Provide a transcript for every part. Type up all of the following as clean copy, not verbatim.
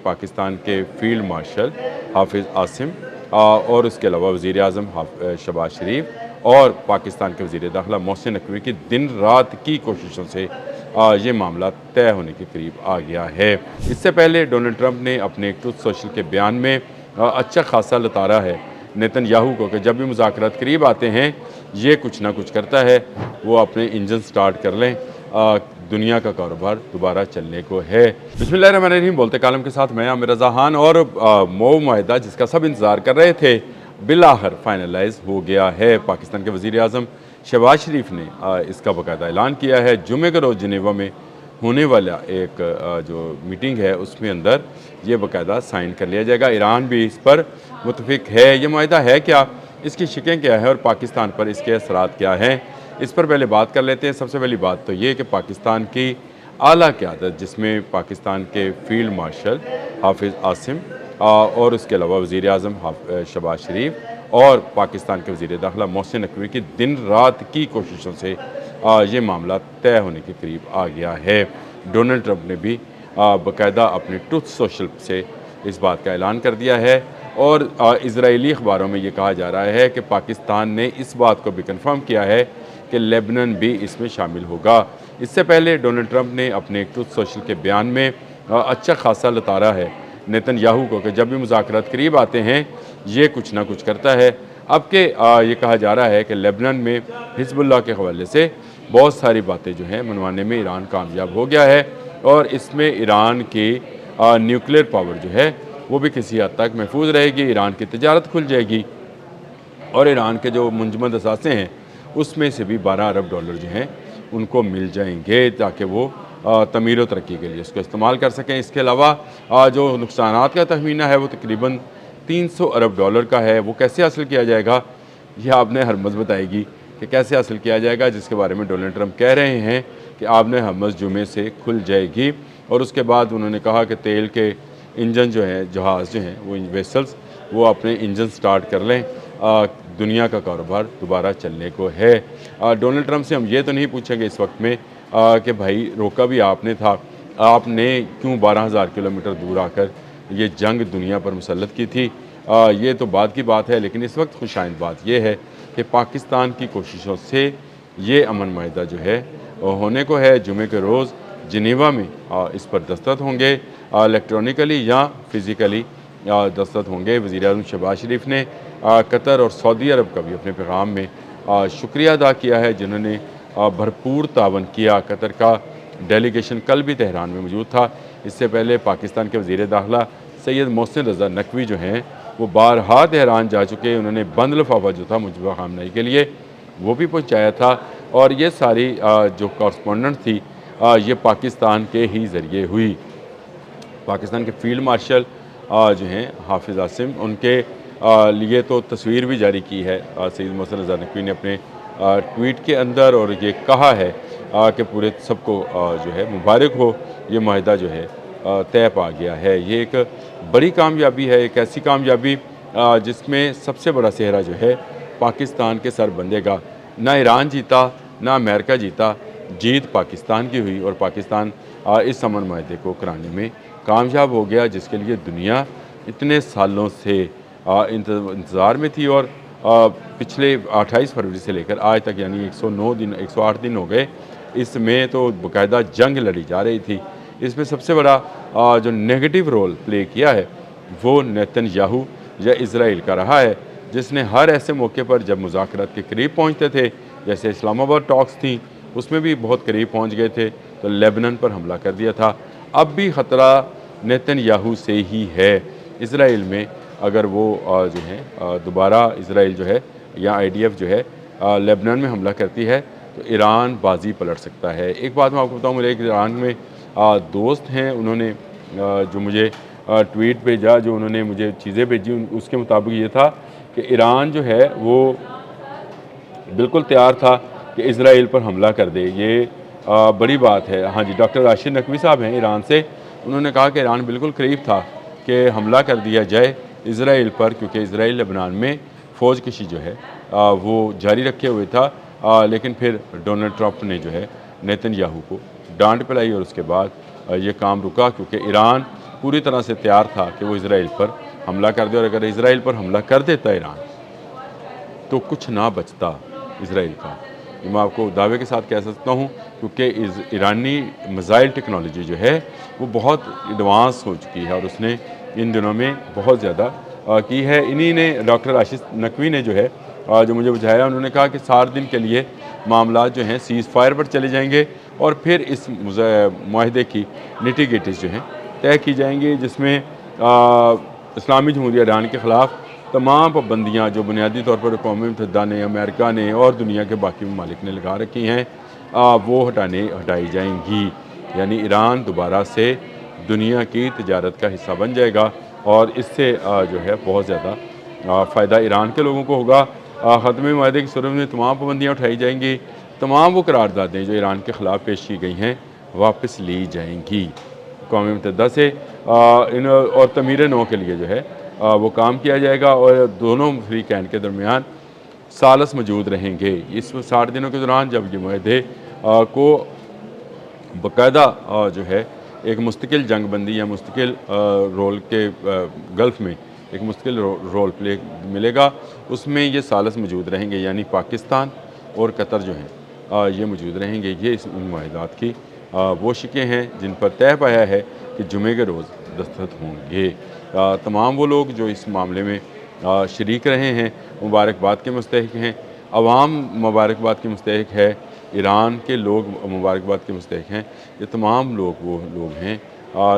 पाकिस्तान के field marshal हाफिज़ आसिम और उसके अलावा वज़ीर आज़म शहबाज शरीफ और पाकिस्तान के वज़ीर दाखिला मोहसिन नकवी की दिन रात की कोशिशों से ये मामला तय होने के करीब आ गया है। इससे पहले डोनाल्ड ट्रंप ने अपने ट्रुथ सोशल के बयान में अच्छा खासा लतारा है नेतन्याहू को कि जब भी मुज़ाकरात करीब आते हैं ये कुछ ना कुछ करता है, वो अपने इंजन स्टार्ट कर लें, दुनिया का कारोबार दोबारा चलने को है। बिस्मिल्लाहिर्रहमानिर्रहीम, बोलते कालम के साथ मैं आमिर रज़ा खान और मऊ माहिदा जिसका सब इंतज़ार कर रहे थे बिलाखिर फाइनलाइज हो गया है। पाकिस्तान के वज़ीर आज़म शहबाज शरीफ ने इसका बाकायदा ऐलान किया है। जुमे के रोज़ जिनेवा में होने वाला एक जो मीटिंग है उसमें अंदर ये बाकायदा साइन कर लिया जाएगा। ईरान भी इस पर मुतफिक है। ये माहिदा है क्या, इसकी शिकें क्या है और पाकिस्तान पर इसके असरात क्या हैं, इस पर पहले बात कर लेते हैं। सबसे पहली बात तो ये कि पाकिस्तान की आला क़यादत जिसमें पाकिस्तान के फील्ड मार्शल हाफिज़ आसिम और उसके अलावा वज़ीर आज़म शहबाज शरीफ और पाकिस्तान के वज़ीर दाखिला मोहसिन नकवी की दिन रात की कोशिशों से ये मामला तय होने के करीब आ गया है। डोनाल्ड ट्रंप ने भी बाकायदा अपने ट्रुथ सोशल से इस बात का ऐलान कर दिया है और इजरायली अखबारों में ये कहा जा रहा है कि पाकिस्तान ने इस बात को भी कंफर्म किया है कि लेबनान भी इसमें शामिल होगा। इससे पहले डोनाल्ड ट्रंप ने अपने ट्रुथ सोशल के बयान में अच्छा खासा लतारा है नेतन्याहू को कि जब भी मुज़ाकरात करीब आते हैं ये कुछ ना कुछ करता है। अब के ये कहा जा रहा है कि लेबनान में हिज़्बुल्लाह के हवाले से बहुत सारी बातें जो हैं मनवाने में ईरान कामयाब हो गया है और इसमें ईरान की न्यूक्लियर पावर जो है वो भी किसी हद तक महफूज रहेगी। ईरान की तजारत खुल जाएगी और ईरान के जो मुंजमद असासे हैं उसमें से भी 12 अरब डॉलर जो हैं उनको मिल जाएंगे ताकि वो तमीर व तरक्की के लिए इसको इस्तेमाल कर सकें। इसके अलावा जो नुकसानात का तखमीना है वो तकरीबन 300 अरब डॉलर का है। वो कैसे हासिल किया जाएगा ये आपने हरमज़ बताएगी कि कैसे हासिल किया जाएगा, जिसके बारे में डोनाल्ड ट्रंप कह रहे हैं कि आपने हरमज़ जुमे से खुल जाएगी। और उसके बाद उन्होंने कहा कि तेल के इंजन जो हैं, जहाज़ जो हैं, वो वेसल्स वो अपने इंजन स्टार्ट कर लें, दुनिया का कारोबार दोबारा चलने को है। डोनाल्ड ट्रंप से हम ये तो नहीं पूछेंगे इस वक्त में कि भाई रोका भी आपने था, आपने क्यों 12,000 किलोमीटर दूर आकर ये जंग दुनिया पर मुसल्लत की थी, ये तो बाद की बात है। लेकिन इस वक्त खुशाइंद बात यह है कि पाकिस्तान की कोशिशों से ये अमन माहिदा जो है होने को है। जुमे के रोज़ जिनेवा में इस पर दस्तखत होंगे, इलेक्ट्रॉनिकली या फ़िज़िकली दस्तखत होंगे। वज़ीर आज़म शहबाज शरीफ ने कतर और सऊदी अरब का भी अपने पैगाम में शुक्रिया अदा किया है जिन्होंने भरपूर तावन किया। कतर का डेलीगेशन कल भी तेहरान में मौजूद था। इससे पहले पाकिस्तान के वज़ीर दाखिला सैयद मोहसिन रज़ा नकवी जो हैं वो बारहा तेहरान जा चुके हैं। उन्होंने बंद लिफाफा जो था मुजबा खामनई के लिए वो भी पहुँचाया था और ये सारी जो कॉरस्पॉन्डेंट थी ये पाकिस्तान के ही ज़रिए हुई। पाकिस्तान के फील्ड मार्शल जो हैं हाफिज़ आसिम, उनके लिए तो तस्वीर भी जारी की है सैयद मोहसिन रज़ा नकवी ने अपने ट्वीट के अंदर और ये कहा है कि पूरे सबको जो है मुबारक हो, ये माहिदा जो है तय पा गया है। ये एक बड़ी कामयाबी है, एक ऐसी कामयाबी जिसमें सबसे बड़ा सेहरा जो है पाकिस्तान के सर बंधेगा। ना ईरान जीता ना अमेरिका जीता, जीत पाकिस्तान की हुई और पाकिस्तान इस अमन माहिदे को कराने में कामयाब हो गया जिसके लिए दुनिया इतने सालों से इंतज़ार में थी। और पिछले 28 फरवरी से लेकर आज तक यानी 108 दिन हो गए, इसमें तो बाकायदा जंग लड़ी जा रही थी। इसमें सबसे बड़ा जो नेगेटिव रोल प्ले किया है वो नेतन्याहू या इज़राइल का रहा है, जिसने हर ऐसे मौके पर जब मुज़ाकरात के करीब पहुंचते थे, जैसे इस्लामाबाद टॉक्स थी उसमें भी बहुत करीब पहुंच गए थे, तो लेबनान पर हमला कर दिया था। अब भी ख़तरा नेतन्याहू से ही है। इज़राइल में अगर वो जो है दोबारा इज़राइल जो है या IDF जो है लेबनान में हमला करती है तो ईरान बाजी पलट सकता है। एक बात मैं आपको बताऊँ, मेरे एक ईरान में दोस्त हैं, उन्होंने जो मुझे ट्वीट भेजा, जो उन्होंने मुझे चीज़ें भेजी, उसके मुताबिक ये था कि ईरान जो है वो बिल्कुल तैयार था कि इज़राइल पर हमला कर दे। ये बड़ी बात है। हाँ जी, डॉक्टर राशिद नकवी साहब हैं ईरान से, उन्होंने कहा कि ईरान बिल्कुल करीब था कि हमला कर दिया जाए इज़राइल पर, क्योंकि इज़राइल लेबनान में फ़ौज कशी जो है वो जारी रखे हुए था। लेकिन फिर डोनाल्ड ट्रंप ने जो है नेतन्याहू को डांट पिलाई और उसके बाद ये काम रुका, क्योंकि ईरान पूरी तरह से तैयार था कि वो इसराइल पर हमला कर दे, और अगर इसराइल पर हमला कर देता ईरान तो कुछ ना बचता इसराइल का। ये मैं आपको दावे के साथ कह सकता हूँ, क्योंकि ईरानी मिसाइल टेक्नोलॉजी जो है वो बहुत एडवांस हो चुकी है, और उसने इन दिनों में बहुत ज़्यादा की है। इन्हीं ने डॉक्टर आशीष नकवी ने जो है जो मुझे बुझाया, उन्होंने कहा कि 7 दिन के लिए मामला जो हैं सीज़ फायर पर चले जाएंगे, और फिर इस मुआहदे की निटी-गिटीज़ जो हैं तय की जाएंगी, जिसमें इस्लामी जमहूरिया ईरान के ख़िलाफ़ तमाम पाबंदियाँ जो बुनियादी तौर पर अक़वाम मुत्तहिदा ने, अमेरिका ने और दुनिया के बाकी ममालिक ने लगा रखी हैं, वो हटाई जाएंगी। यानी ईरान दोबारा से दुनिया की तजारत का हिस्सा बन जाएगा, और इससे जो है बहुत ज़्यादा फ़ायदा ईरान के लोगों को होगा। ख़त्म मुआहदे की सूरत में तमाम पाबंदियाँ उठाई जाएंगी, तमाम वो करारदादें जो ईरान के ख़िलाफ़ पेश की गई हैं वापस ली जाएंगी अक़वाम मुत्तहिदा से, इन और तमीर नौ के लिए जो है वो काम किया जाएगा, और दोनों फ्रीकैन के दरमियान सालस मौजूद रहेंगे। इस 60 दिनों के दौरान जब ये मुआहदे को बाकायदा जो है एक मुस्तकिल जंग बंदी या मुस्तकिल रोल के गल्फ़ में एक मुस्तकिल रोल प्ले मिलेगा, उसमें ये सालस मौजूद रहेंगे। यानी पाकिस्तान और कतर जो हैं ये मौजूद रहेंगे। ये इस मुआहदात की वो शिकें हैं जिन पर तय पाया है कि जुमे के रोज़ दस्तखत होंगे। तमाम वो लोग जो इस मामले में शरीक रहे हैं मुबारकबाद के मुस्तहिक हैं। अवाम मुबारकबाद के मुस्तहिक है, ईरान के लोग मुबारकबाद के मुस्तहिक हैं। ये तमाम लोग वो लोग हैं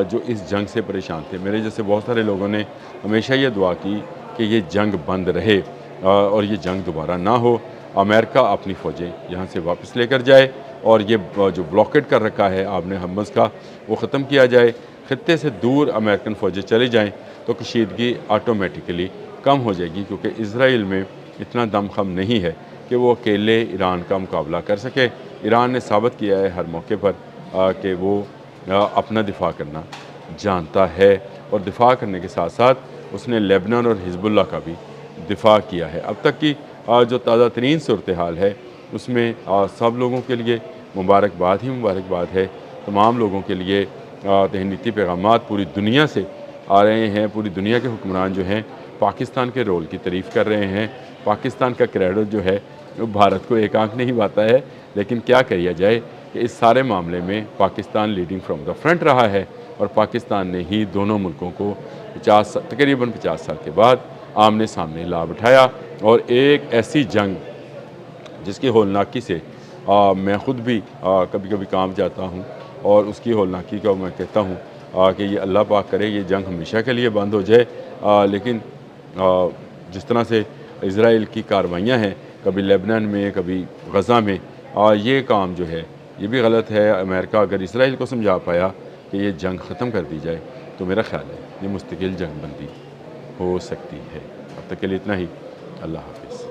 जो इस जंग से परेशान थे। मेरे जैसे बहुत सारे लोगों ने हमेशा ये दुआ की कि ये जंग बंद रहे और ये जंग दोबारा ना हो, अमेरिका अपनी फ़ौजें यहाँ से वापस लेकर जाए, और ये जो ब्लॉकेट कर रखा है आपने हमस का, वो ख़त्म किया जाए। ख़ित्ते से दूर अमेरिकन फ़ौजें चली जाएँ तो कशीदगी आटोमेटिकली कम हो जाएगी, क्योंकि इसराइल में इतना दमखम नहीं है कि वो अकेले ईरान का मुकाबला कर सके। ईरान ने साबित किया है हर मौके पर कि वो अपना दिफा करना जानता है, और दिफा करने के साथ साथ उसने लेबनान और हिजबुल्लाह का भी दिफा किया है। अब तक की जो ताज़ा तरीन सूरत हाल है उसमें सब लोगों के लिए मुबारकबाद ही मुबारकबाद है। तमाम लोगों के लिए तहनीती पैगामात पूरी दुनिया से आ रहे हैं। पूरी दुनिया के हुक्मरान जो हैं पाकिस्तान के रोल की तारीफ़ कर रहे हैं। पाकिस्तान का क्रेडिट जो है वो भारत को एक आंख नहीं पाता है, लेकिन क्या किया जाए कि इस सारे मामले में Pakistan leading from the front रहा है, और पाकिस्तान ने ही दोनों मुल्कों को तकरीबन 50 साल के बाद आमने सामने ला बिठाया, और एक ऐसी जंग जिसकी होलनाकी से मैं ख़ुद भी कभी कभी काम जाता हूँ, और उसकी होलनाकी का मैं कहता हूँ कि ये अल्लाह पाक करे ये जंग हमेशा के लिए बंद हो जाए। लेकिन जिस तरह से इसराइल की कार्रवाइयाँ हैं, कभी लेबनान में कभी गज़ा में, ये काम जो है ये भी गलत है। अमेरिका अगर इसराइल को समझा पाया कि ये जंग ख़त्म कर दी जाए तो मेरा ख़्याल है ये मुस्तकिल जंग बंदी हो सकती है। अब तक के लिए इतना ही। अल्लाह हाफ़िज़।